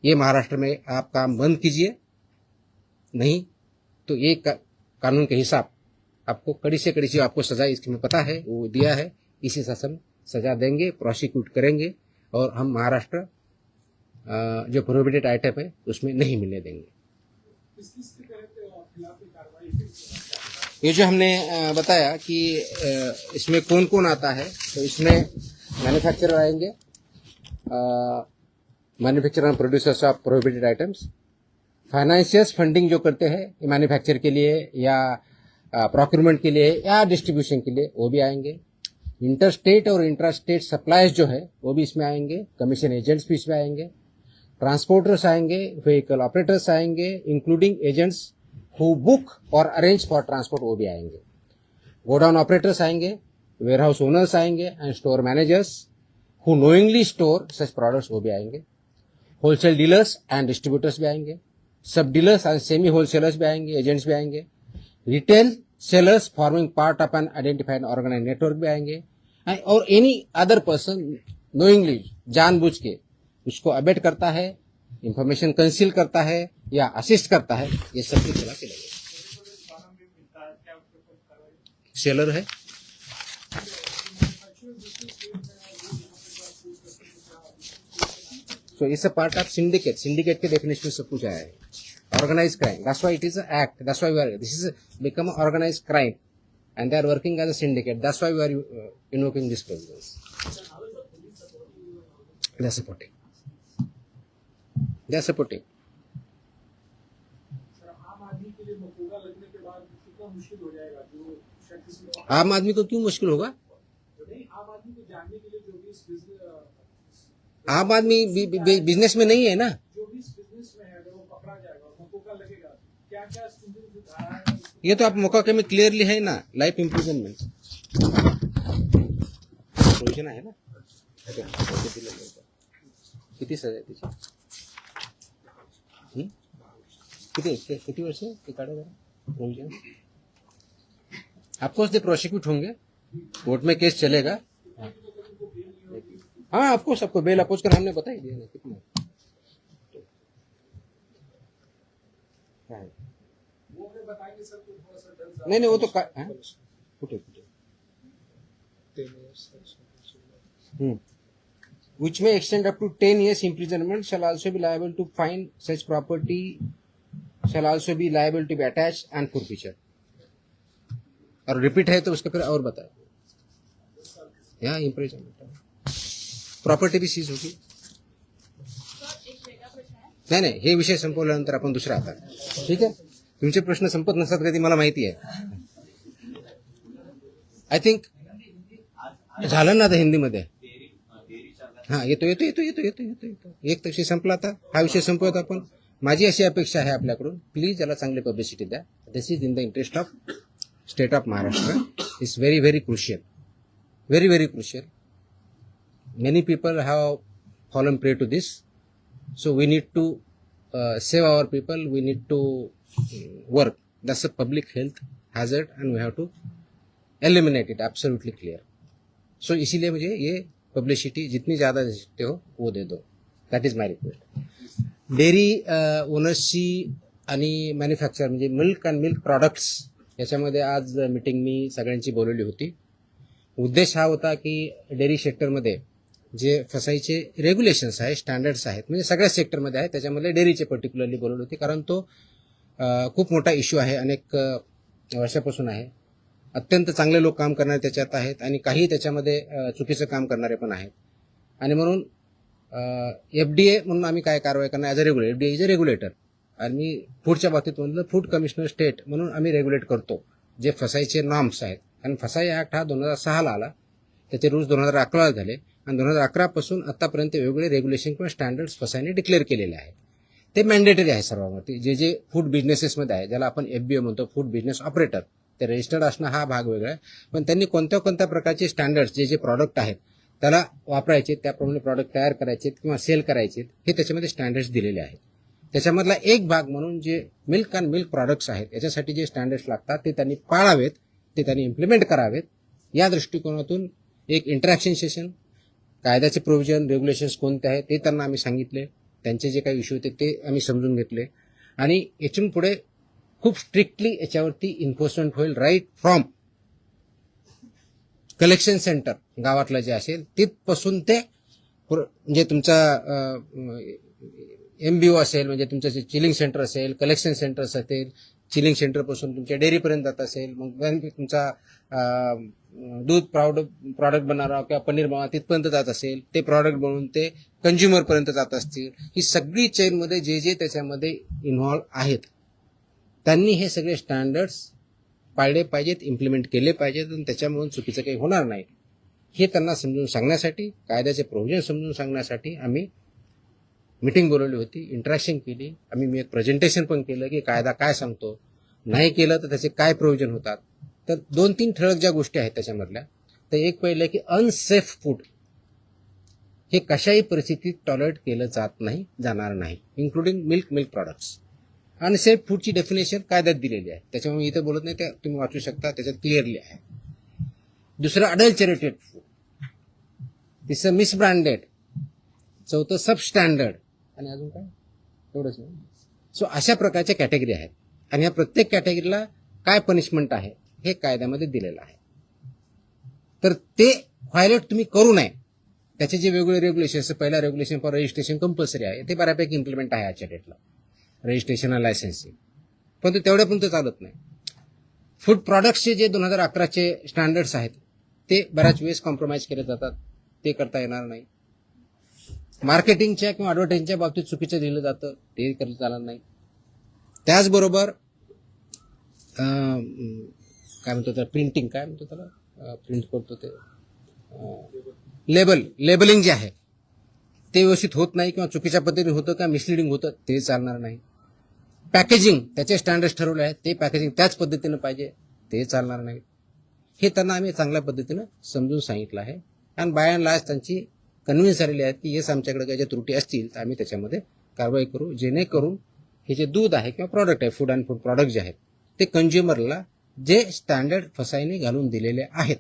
ये महाराष्ट्र में आप काम बंद कीजिए. नहीं तो ये कानून के हिसाब आपको कड़ी से कड़ी आपको सजा इसमें पता है वो दिया है, इसी शासन सजा देंगे, प्रोसिक्यूट करेंगे और हम महाराष्ट्र जो प्रोहिबिटेड आइटम है उसमें नहीं मिलने देंगे. किस के तहत ये जो हमने बताया कि इसमें कौन कौन आता है, तो इसमें मैन्युफैक्चरर आएंगे, manufacturer end producers of prohibited items, financiers funding जो करते हैं मैन्युफैक्चर के लिए या प्रोक्यूरमेंट के लिए या डिस्ट्रीब्यूशन के लिए, वो भी आएंगे। इंटर स्टेट और इंट्रा स्टेट सप्लाईज जो है वो भी इसमें आएंगे, कमीशन एजेंट्स भी इसमें आएंगे, ट्रांसपोर्टर्स आएंगे, व्हीकल ऑपरेटर्स आएंगे, इंक्लूडिंग एजेंट्स हु बुक और अरेंज फॉर ट्रांसपोर्ट, वो भी आएंगे। गोडाउन ऑपरेटर्स आएंगे, वेयरहाउस ओनर्स आएंगे and store managers who knowingly store such products, वो भी आएंगे। होलसेल डीलर्स एंड डिस्ट्रीब्यूटर्स भी आएंगे, सब डीलर्स एंड सेमी होलसेलर्स भी आएंगे, एजेंट्स भी आएंगे, retail sellers forming part of an identified organise network भी आएंगे, और एनी अदर पर्सन नोइंगली, जानबूझ के उसको अबेट करता है, इंफॉर्मेशन कंसील करता है या असिस्ट करता है, ये सब के खिलाफ चलेगा। सेलर है, so it's a part of syndicate. Syndicate K definition में सब कुछ आया है. Organized crime. That's why it is an act. That's why this is become an organized crime, and they are working as a syndicate. That's why we are invoking this provisions. They are supporting. They are supporting. आम आदमी को क्यों मुश्किल होगा? आम आदमी business में नहीं है ना, ये तो आप मोकाके में क्लियरली है ना, लाइफ इम्प्रिजनमेंट प्रोविजन आहे ना, किती सजा आहे त्याची? किती वर्ष ते काढा प्रोविजन? ऑफकोर्स दे प्रोसिक्यूट होंगे, कोर्ट में केस चलेगा। हाँ, ऑफकोर्स आपको बेल अपोज कर हमने बता ही दिया ना कितना है। नहीं वो तो फुटे which may extend up to 10 years imprisonment, shall also be liable to fine, such property shall also be liable to be attached and forfeiture। और रिपीट है तो उसके फिर और बताए, यहाँ इम्प्रिजनमेंट, प्रॉपर्टी भी सीज होगी। नाही हे विषय संपवल्यानंतर आपण दुसरा आता, ठीक आहे? तुमचे प्रश्न संपत नसतात कधी, मला माहिती आहे। आय थिंक झालं ना आता हिंदीमध्ये, हा येतो येतो येतो येतो येतो येतो येतो एक विषय संपला, आता हा विषय संपवत आपण। माझी अशी अपेक्षा आहे आपल्याकडून, प्लीज याला चांगली पब्लिसिटी द्या। This is in the interest of state of Maharashtra, is very very crucial, very very crucial. Many people have fallen prey to this, so we need to save our people, we need to work. That's a public health hazard and we have to eliminate it, absolutely clear. So इसीलिए मुझे ये publicity जितनी ज़्यादा दे सकते हो वो दे दो, that is my request. Dairy ओनर्सची आणि मॅन्युफॅक्चर म्हणजे मिल्क अँड मिल्क प्रोडक्ट्स याच्यामध्ये आज मीटिंग मी सगळ्यांची बोलवली होती। उद्देश हा होता की डेअरी सेक्टरमध्ये जे फसाईचे रेग्युलेशन्स आहेत, स्टँडर्ड्स आहेत, म्हणजे सगळ्या सेक्टरमध्ये आहेत, त्याच्यामध्ये डेअरीचे पर्टिक्युलरली बोलवली होती, कारण तो खूप मोठा इश्यू आहे, अनेक वर्षापासून आहे। अत्यंत चांगले लोक काम करणारे त्याच्यात आहेत आणि काही त्याच्यामध्ये चुकीचं काम करणारे पण आहेत, आणि म्हणून FDA म्हणून आम्ही काय कारवाई करणार as a regulator, FDA is a regulator, आणि फूडच्या बाबतीत म्हणलं फूड कमिशनर स्टेट म्हणून आम्ही रेग्युलेट करतो जे फसाईचे नॉर्म्स आहेत। कारण फसाई ॲक्ट हा 2006ला आला, त्याचे रूल्स 2011ला झाले, आणि 2011 पासून आतापर्यंत वेगवेगळे रेग्युलेशन किंवा स्टँडर्ड्स फसाईने डिक्लेअर केलेले आहेत। ते मॅन्डेटरी आहे सर्वांवरती, जे जे फूड बिझनेसेसमध्ये आहे, ज्याला आपण FBO म्हणतो, फूड बिझनेस ऑपरेटर, ते रजिस्टर्ड असणं हा भाग वेगळा आहे, पण त्यांनी कोणत्या कोणत्या प्रकारचे स्टँडर्ड्स जे जे प्रॉडक्ट आहेत त्याला वापरायचे, त्याप्रमाणे प्रॉडक्ट तयार करायचे किंवा सेल करायचे, हे त्याच्यामध्ये स्टँडर्ड्स दिलेले आहेत। त्याच्यामधला एक भाग म्हणून जे मिल्क अँड मिल्क प्रॉडक्ट्स आहेत याच्यासाठी जे स्टँडर्ड्स लागतात ते त्यांनी पाळावेत, ते त्यांनी इम्प्लिमेंट करावेत। या दृष्टिकोनातून एक इंटरॅक्शन सेशन, कायद्याचे प्रोव्हिजन, रेग्युलेशन्स कोणते आहेत ते त्यांना आम्ही सांगितले, त्यांचे जे काही इश्यू होते ते आम्ही समजून घेतले, आणि यातून पुढे खूप स्ट्रिक्टली याच्यावरती इन्फोर्समेंट होईल, राईट फ्रॉम कलेक्शन सेंटर गावातलं जे असेल तिथपासून ते म्हणजे तुमचा MBO असेल, म्हणजे तुमचं जे चिलिंग सेंटर असेल, कलेक्शन सेंटर्स असतील, चिलिंग सेंटरपासून तुमच्या डेअरीपर्यंत जात असेल, मग तुमचा दूध प्रॉडक्ट बनवणारा किंवा पनीर बनवणारा तिथपर्यंत जात असेल, ते प्रॉडक्ट बनवून ते कंझ्युमरपर्यंत जात असतील, ही सगळी चेनमध्ये जे त्याच्यामध्ये इन्व्हॉल्व आहेत त्यांनी हे सगळे स्टँडर्ड्स पाळले पाहिजेत, इम्प्लिमेंट केले पाहिजेत आणि त्याच्यामुळे चुकीचं काही होणार नाही हे त्यांना समजून सांगण्यासाठी, कायद्याचे प्रोव्हिजन समजून सांगण्यासाठी आम्ही मीटिंग बोलवली होती, इंटरॅक्शन केली. मी एक प्रेझेंटेशन पण केलं की कायदा काय सांगतो, नाही केलं तर त्याचे काय प्रोव्हिजन होतात. तर 2-3 ठळक ज्या गोष्टी आहेत त्याच्यामधल्या, तर एक पहिलं की अनसेफ फूड हे कशाही परिस्थितीत टॉलरेट केलं जाणार नाही, इन्क्लुडिंग मिल्क प्रॉडक्ट्स. अनसेफ फूडची डेफिनेशन कायद्यात दिलेली आहे, त्याच्यामुळे मी इथे बोलत नाही, ते तुम्ही वाचू शकता, त्याच्यात क्लिअरली आहे. दुसरं अडल्चरेटेड फूड, तिसरं मिसब्रँडेड, चौथं सबस्टँडर्ड आणि अजून काय एवढंच नाही. सो अशा प्रकारच्या कॅटेगरी आहेत आणि या प्रत्येक कॅटेगरीला काय पनिशमेंट आहे हे कायद्यामध्ये दिलेलं आहे. तर ते व्हायलेट तुम्ही करू नये. त्याचे जे वेगवेगळे रेग्युलेशन, पहिला रेग्युलेशन फॉर रजिस्ट्रेशन कंपल्सरी आहे, ते बऱ्यापैकी इम्प्लिमेंट आहे आजच्या डेटला, रजिस्ट्रेशन आणि लायसन्सिंग, पण ते तेवढ्यापर्यंत चालत नाही. फूड प्रॉडक्ट्सचे जे 2011चे स्टँडर्ड्स आहेत ते बऱ्याच वेळेस कॉम्प्रोमाइज केले जातात, ते करता येणार नाही. मार्केटिंगच्या किंवा ॲडव्हर्टाइजिंगच्या बाबतीत चुकीचं दिलं जातं, ते करता चालणार नाही. त्याचबरोबर काय म्हणतो त्याला, प्रिंटिंग काय म्हणतो त्याला, प्रिंट करतो ते लेबलिंग जे आहे ते व्यवस्थित होत नाही किंवा चुकीच्या पद्धतीने होतं किंवा मिसलिडिंग होतं, ते चालणार नाही. पॅकेजिंग, त्याचे स्टँडर्ड्स ठरवले आहेत, ते पॅकेजिंग त्याच पद्धतीनं पाहिजे, ते चालणार नाही. हे त्यांना आम्ही चांगल्या पद्धतीनं समजून सांगितलं आहे आणि बाय अँड लार्ज त्यांची कन्व्हिन्स झालेली आहेत की येस आमच्याकडे काही ज्या त्रुटी असतील तर आम्ही त्याच्यामध्ये कारवाई करू, जेणेकरून हे जे दूध आहे किंवा प्रॉडक्ट आहे, फूड अँड फूड प्रॉडक्ट जे आहेत ते कंझ्युमरला जे स्टँडर्ड फसाईने घालून दिलेले आहेत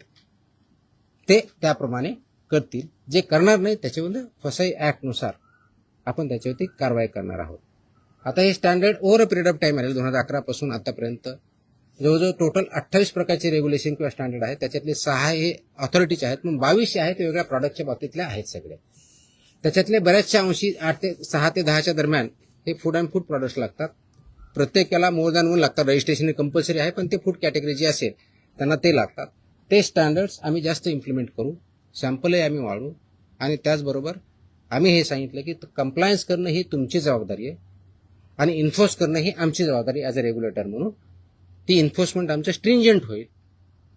ते त्याप्रमाणे करतील. जे करणार नाही त्याच्यामध्ये फसाई ॲक्टनुसार आपण त्याच्यावरती कारवाई करणार आहोत. आता हे standard over a period of time आले, 2011 पासून आतापर्यंत जवळजवळ टोटल 28 प्रकारचे रेग्युलेशन किंवा स्टँडर्ड आहेत, त्याच्यातले 6 हे ऑथॉरिटीचे आहेत, मग 22 आहेत वेगवेगळ्या प्रॉडक्टच्या बाबतीतले आहेत सगळे. त्याच्यातले बऱ्याचशा अंशी 6 ते 10च्या दरम्यान हे फूड अँड फूड प्रॉडक्ट्स लागतात. प्रत्येकाला मोर दॅन 1 लागतात, रजिस्ट्रेशन कंपल्सरी आहे, पण ते फूड कॅटेगरी जी असेल त्यांना ते लागतात. ते स्टँडर्ड्स आम्ही जास्त इम्प्लिमेंट करू, सॅम्पलही आम्ही वाढवू आणि त्याचबरोबर आम्ही हे सांगितलं की कंप्लायन्स करणं ही तुमची जबाबदारी आहे आणि इन्फोर्स करणं ही आमची जबाबदारी ॲज अ रेग्युलेटर म्हणून. ती एन्फोर्समेंट आमचं स्ट्रिंजंट होईल.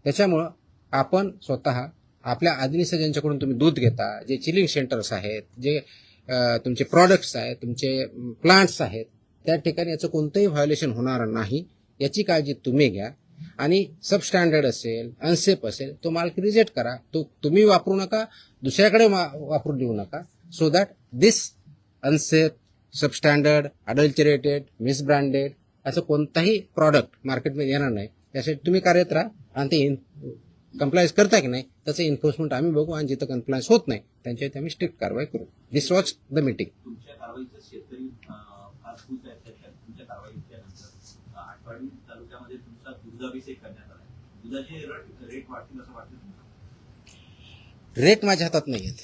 त्याच्यामुळं आपण स्वतः आपल्या आधीनिसं ज्यांच्याकडून तुम्ही दूध घेता, जे चिलिंग सेंटर्स आहेत, जे तुमचे प्रॉडक्ट्स आहेत, तुमचे प्लांट्स आहेत, त्या ठिकाणी याचं कोणतंही व्हायोलेशन होणार नाही याची काळजी तुम्ही घ्या. आणि सबस्टँडर्ड असेल, अनसेफ असेल, तो माल रिजेक्ट करा, तो तुम्ही वापरू नका, दुसऱ्याकडे वापरू देऊ नका, so that this unsafe, substandard, adulterated, misbranded असं कोणताही प्रॉडक्ट मार्केटमध्ये येणार नाही. यासाठी तुम्ही कार्यरत राहा आणि ते कंप्लायन्स करता की नाही त्याचं एन्फोर्समेंट आम्ही बघू आणि जिथं कंप्लायन्स होत नाही त्यांच्यावरती आम्ही स्ट्रिक्ट कारवाई करू. दिस वॉज द मीटिंग. तुमच्या कारवाईचं शेतकरी फार खुश आहेत. तुमच्या कारवाईच्यानंतर आटपाडी तालुक्यामध्ये तुमचा दुधाभिषेक करण्यात आला. दुधाचे रेट वाढतील असं वाटतं तुम्हाला? रेट माझ्या हातात नाही आहेत.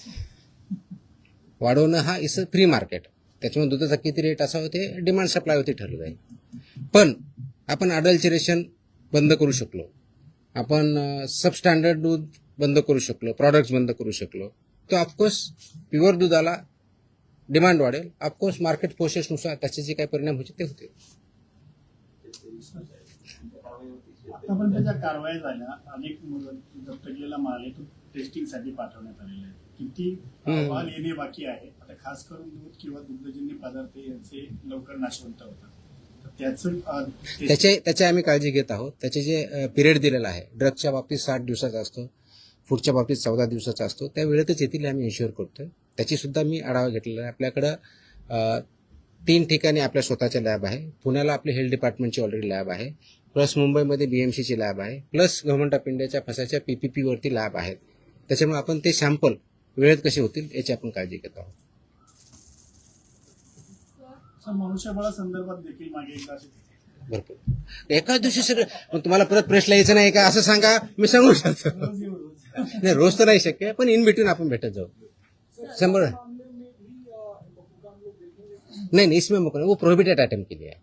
वाढवणं हा इज अ फ्री मार्केट, त्याच्यामुळे दुधाचा किती रेट असावं ते डिमांड सप्लायवरती ठरलं जाईल. पण आपण अडल्चरेशन बंद करू शकलो, आपण सबस्टँडर्ड दूध बंद करू शकलो, प्रॉडक्ट्स बंद करू शकलो, तर ऑफकोर्स प्युअर दुधाला डिमांड वाढेल. ऑफकोर्स मार्केट फोर्सेसनुसार त्याचे जे काही परिणाम होते ते होते. आतापर्यंत ज्या कारवाया झाल्या, अनेक जप्त केलेला माल आहे तो टेस्टिंगसाठी पाठवण्यात आलेला आहे. किती अहवाल येणे बाकी आहे? आता खास करून दूध किंवा दुग्धजन्य पदार्थ यांचे लवकर नाशवंत होतात, त्याची आम्ही काळजी घेत आहोत. त्याचे जे पिरियड दिलेला आहे, ड्रगच्या बाबतीत 60 दिवसाचा असतो, फूडच्या बाबतीत 14 दिवसाचा असतो, त्या वेळेतच येथील आम्ही इन्श्युअर करतोय. त्याची सुद्धा मी आढावा घेतलेला आहे. आपल्याकडं 3 ठिकाणी आपल्या स्वतःच्या लॅब आहे. पुण्याला आपली हेल्थ डिपार्टमेंटची ऑलरेडी लॅब आहे, प्लस मुंबईमध्ये BMCची लॅब आहे, प्लस गव्हर्नमेंट ऑफ इंडियाच्या फसाच्या PPP वरती लॅब आहेत. त्याच्यामुळे आपण ते सॅम्पल वेळेत कसे होतील याची आपण काळजी घेत आहोत. मनुष्यबळा संदर्भात देखील मागे एकदा भरपूर एकाच दिवशी सगळं, मग तुम्हाला परत प्रेसला यायचं नाही का असं सांगा, मी सांगू शकतो. नाही, रोज तर नाही शक्य, पण इन बिटवीन आपण भेटत जाऊ. 100 नहीं, इसमें वो प्रोहिबिटेड आइटम के लिए है.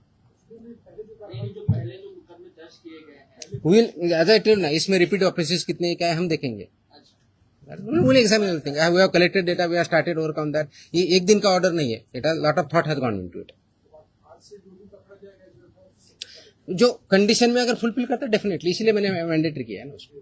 विल एज आई टेल ना, इसमें रिपीट ऑफिसेस कितने हैं, क्या है, हम देखेंगे. Will examine everything. We have collected data, we have started work on that. ये एक दिन का ऑर्डर नहीं है. It lot of thought has gone into it. जो कंडीशन में अगर फुलफिल करता है डेफिनेटली, इसीलिए मैंने मैंडेटरी किया है ना उसको.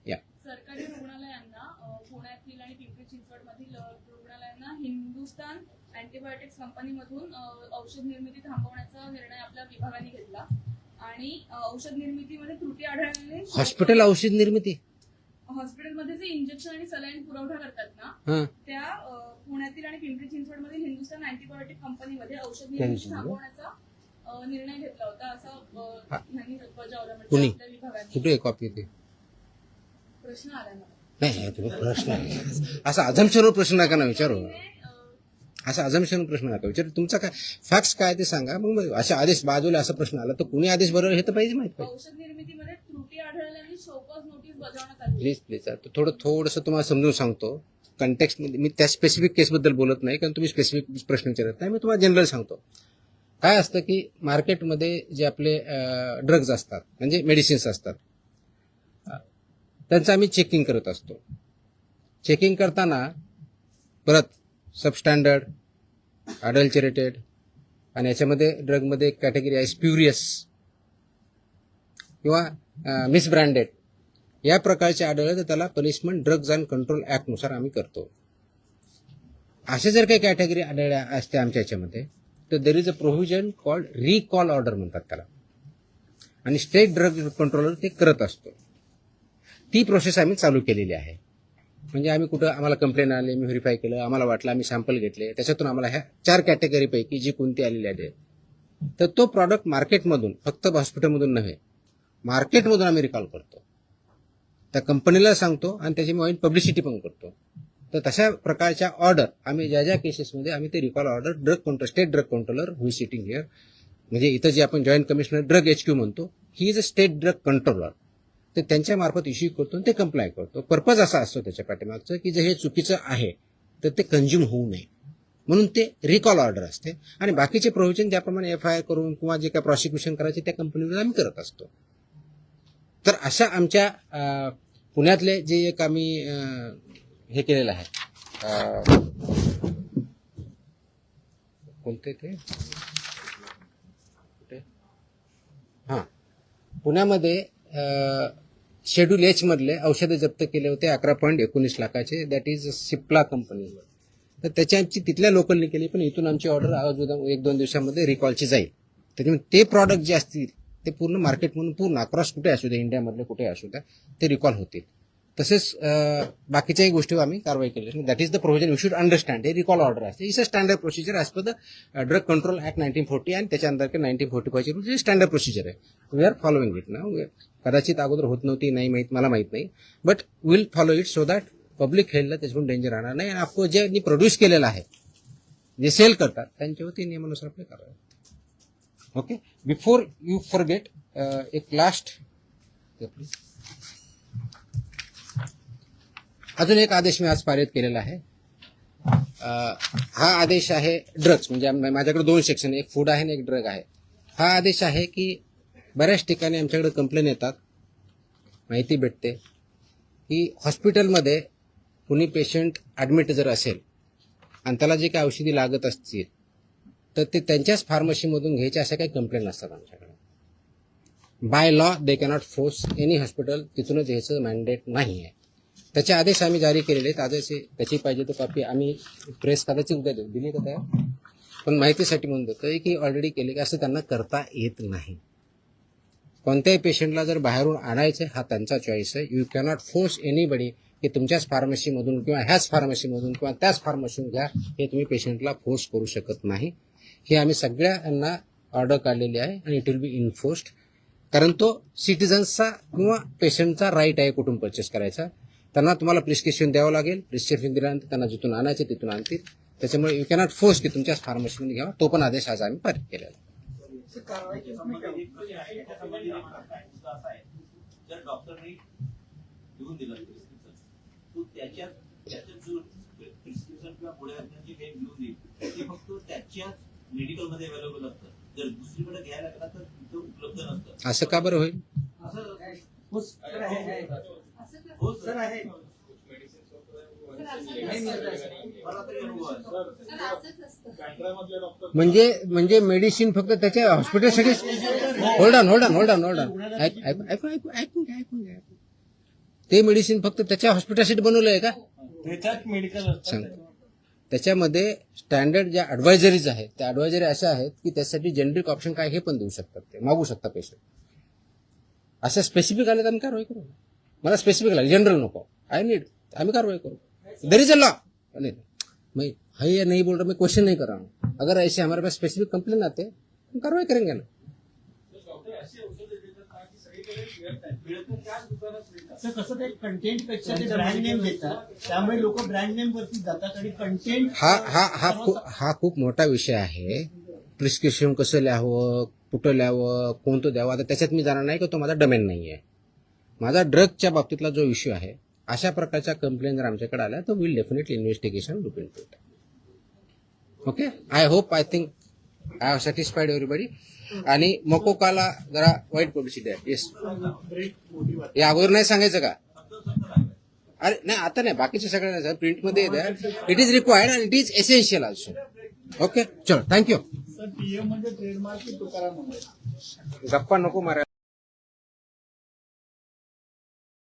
या सरकारी रुग्णालयांना पुण्यातील आणि पिंपरी चिंचवडमधील रुग्णालयांना हिंदुस्तान अँटीबायोटिक्स कंपनीमधून औषध निर्मिती थांबवण्याचा निर्णय आपल्या विभागाने घेतला आणि औषध निर्मितीमध्ये त्रुटी आढळल्याने हॉस्पिटल औषध निर्मिती. हॉस्पिटलमध्ये जे इंजेक्शन आणि सलाईन पुरवठा करतात ना, हां, त्या पुण्यातील आणि पिंपरी चिंचवडमधील हिंदुस्तान अँटीबायोटिक कंपनीमध्ये औषध निर्मिती थांबवण्याचा निर्णय घेतला होता, असं यांनी बजावलं. म्हणजे कुणी? आपल्या विभागाने कुठे कॉपी होती? प्रश्न आला मला. नाही, तुम्ही प्रश्न असा अझम्पशनवर प्रश्न नका ना विचारू. असा अझम्पशनवर प्रश्न नका विचारू. तुमचा काय फॅक्ट्स काय ते सांगा. मग अशा आदेश बाजूला असा प्रश्न आला तर कुणी आदेश बरोबर हे तर पाहिजे माहित पाहिजे. औषध निर्मितीमध्ये त्रुटी आढळल्याने शोकॉज नोटीस बजावण्यात आली. प्लीज थोडंसं तुम्हाला समजून सांगतो. कंटेक्स्ट मध्ये मी त्या स्पेसिफिक केसबद्दल बोलत नाही, कारण तुम्ही स्पेसिफिक प्रश्न विचारत नाही. मी तुम्हाला जनरल सांगतो. काय असतं की मार्केटमध्ये जे आपले ड्रग्ज असतात, म्हणजे मेडिसिन्स असतात, त्यांचं आम्ही चेकिंग करत असतो. चेकिंग करताना परत सबस्टँडर्ड, अडल्चरेटेड आणि याच्यामध्ये ड्रगमध्ये एक कॅटेगरी आहे स्प्युरियस किंवा मिसब्रँडेड, या प्रकारचे आढळले तर त्याला पनिशमेंट ड्रग्ज अँड कंट्रोल ऍक्टनुसार आम्ही करतो. अशा जर काही कॅटेगरी आढळल्या असते आमच्या याच्यामध्ये तर there is a provision called recall order म्हणतात त्याला, आणि स्टेट ड्रग कंट्रोलर ते करत असतो. ती प्रोसेस आम्ही चालू केलेली आहे. म्हणजे आम्ही कुठं आम्हाला कंप्लेंट आली, मी व्हेरीफाय केलं, आम्हाला वाटलं, आम्ही सॅम्पल घेतले, त्याच्यातून आम्हाला ह्या 4 कॅटेगरीपैकी जी कोणती आलेली आहे तर तो प्रॉडक्ट मार्केटमधून, फक्त हॉस्पिटलमधून नव्हे, मार्केटमधून आम्ही रिकॉल करतो. त्या कंपनीला सांगतो आणि त्याची मी पब्लिसिटी पण करतो. तर तशा प्रकारच्या ऑर्डर आम्ही ज्या केसेसमध्ये आम्ही ते recall order drug control, state drug controller who sitting here, म्हणजे इथं जे आपण जॉईंट कमिशनर ड्रग HQ म्हणतो, he is a state drug controller, तर त्यांच्या मार्फत इश्यू करतो आणि ते कंप्लाय करतो. पर्पज असा असतो त्याच्या पाठीमागचं की जे हे चुकीचं आहे तर ते कंझ्युम होऊ नये, म्हणून ते रिकॉल ऑर्डर असते. आणि बाकीचे प्रोव्हिजन ज्याप्रमाणे FIR करून किंवा जे काय प्रॉसिक्युशन करायचे त्या कंपनीवर आम्ही करत असतो. तर अशा आमच्या पुण्यातले जे एक आम्ही हे केलेलं आहे, कोणते ते हां, पुण्यामध्ये शेड्यूल H मधले औषधं जप्त केले होते 11.19 लाखाचे. That is Cipla company. तर त्याची तिथल्या लोकलने केली, पण इथून आमची ऑर्डर अजून 1-2 दिवसामध्ये रिकॉलची जाईल. त्याच्यामुळे ते प्रॉडक्ट जे असतील ते पूर्ण मार्केटमधून पूर्ण अक्रॉस कुठे असू द्या, इंडियामधले कुठे असू द्या, ते रिकॉल होतील. तसेच बाकीच्याही गोष्टीवर आम्ही कारवाई केली. That is the provision you should understand. हे रिकॉल ऑर्डर असते. It's a standard procedure as per the drug control act 1940 आणि त्याच्या अंतर्गत 1945 ची स्टँडर्ड प्रोसिजर आहे. वी आर फॉलोइंग इट ना. कदाचित अगोदर होत नव्हती, नाही माहीत, मला माहीत नाही, but will follow it so that public हेल्थला त्याच्यातून डेंजर राहणार नाही. आणि ऑफकोर्स ज्यांनी प्रोड्यूस केलेलं आहे, जे सेल करतात, त्यांच्यावरती नियमानुसार आपले कारवाई. ओके, बिफोर यू फॉरगेट एक लास्ट प्लीज. अजून एक आदेश मी आज पारित केलेला आहे. हा आदेश आहे ड्रग्ज, म्हणजे माझ्याकडे 2 सेक्शन, एक फूड आहे आणि एक ड्रग आहे. हा आदेश आहे की बऱ्याच ठिकाणी आमच्याकडे कंप्लेन येतात, माहिती भेटते की हॉस्पिटलमध्ये कुणी पेशंट ॲडमिट जर असेल आणि त्याला जे काही औषधी लागत असतील तर ते त्यांच्याच फार्मसीमधून घ्यायचे, अशा काही कंप्लेंट असतात आमच्याकडे. By law they cannot force any hospital तिथूनच घ्यायचं मॅन्डेट नाही आहे. त्याचे आदेश आम्ही जारी केलेले आहेत. आदेश त्याची पाहिजे तर कॉपी आम्ही प्रेस कदाचित उद्या देऊ, दिली का त्या, पण माहितीसाठी म्हणून देतोय की ऑलरेडी केले की असं त्यांना करता येत नाही. कोणत्याही पेशंटला जर बाहेरून आणायचं हा त्यांचा चॉईस आहे. यू कॅनॉट फोर्स एनीबडी की तुमच्याच फार्मसीमधून किंवा ह्याच फार्मसीमधून किंवा त्याच फार्मसीमधून घ्या, हे तुम्ही पेशंटला फोर्स करू शकत नाही. हे आम्ही सगळ्यांना ऑर्डर काढलेली आहे आणि इट विल बी इन्फोर्स्ड, कारण तो सिटिझन्सचा किंवा पेशंटचा राईट आहे कुठून परचेस करायचा. त्यांना तुम्हाला प्रिस्क्रिप्शन द्यावं लागेल. प्रिस्क्रिप्शन दिल्यानंतर त्यांना जिथून आणायचे तिथून आणतील. त्याच्यामुळे यू कॅनॉट फोर्स की तुमच्याच फार्मसीमध्ये घ्यावा. तो पण आदेश आज आम्ही पारित केलेला आहे. जर डॉक्टरने लिहून दिलं प्रिस्क्रिप्शन, तो त्याच्यात जो प्रिस्क्रिप्शन किंवा पुढे जे काही लिहून देईल ते फक्त त्याच्याच मेडिकलमध्ये अवेलेबल असतं. जर दुसरीकडे घ्यायला गेला तर तिथं उपलब्ध नसतं. असं का बरं होईल? असं हो सर आहे. हो सर आहे. बँड्रामधले डॉक्टर म्हणजे मेडिसिन फक्त त्याच्या हॉस्पिटलसाठी. Hold on. ऐकून घ्या. ते मेडिसिन फक्त त्याच्या हॉस्पिटलसाठी बनवलं आहे का? त्याच्यात मेडिकल सांग. त्याच्यामध्ये स्टँडर्ड ज्या ऍडवायझरीज आहेत त्या ऍडवायझरी अशा आहेत की त्यासाठी जेनेरिक ऑप्शन काय हे पण देऊ शकतात, ते मागू शकता पेशंट. अशा स्पेसिफिक आले तर आम्ही कारवाई करू. मला स्पेसिफिक लागले, जनरल नको. आम्ही कारवाई करो. There is a law. मैं है नहीं बोल रहा, मैं क्वेश्चन नहीं कर रहा हूँ. अगर ऐसे हमारे पास स्पेसिफिक कंप्लेन आते हम कार्रवाई करेंगे ना. तर कसं ते कंटेंट पेक्षा ते ब्रँड नेम देतात, त्यामुळे लोक ब्रँड नेम वरती जातात आणि कंटेंट. हा खूप मोठा विषय आहे. प्रिस्क्रिप्शन कसं लिहावं, कुठं लिहावं, कोणतं द्यावं, आता त्याच्यात मी जाणार नाही की तो माझा डोमेन नाही आहे. माझा ड्रगच्या बाबतीतला जो इश्यू आहे, अशा प्रकारच्या कंप्लेंट जर आमच्याकडे आल्या तर will definitely investigation look into it. Okay, I think I have satisfied everybody. आणि मोकोकाला जरा वाईट पब्लिसिटी आहे. येस, या अगोदर नाही सांगायचं का? अरे नाही, आता नाही, बाकीचे सगळ्यांना सर प्रिंटमध्ये द्या. It is required and it is essential also. Okay, चलो, थँक्यू. सर पीएम म्हणजे ट्रेडमार्क की तुकाराम मुंडे? गप्पा नको मारा.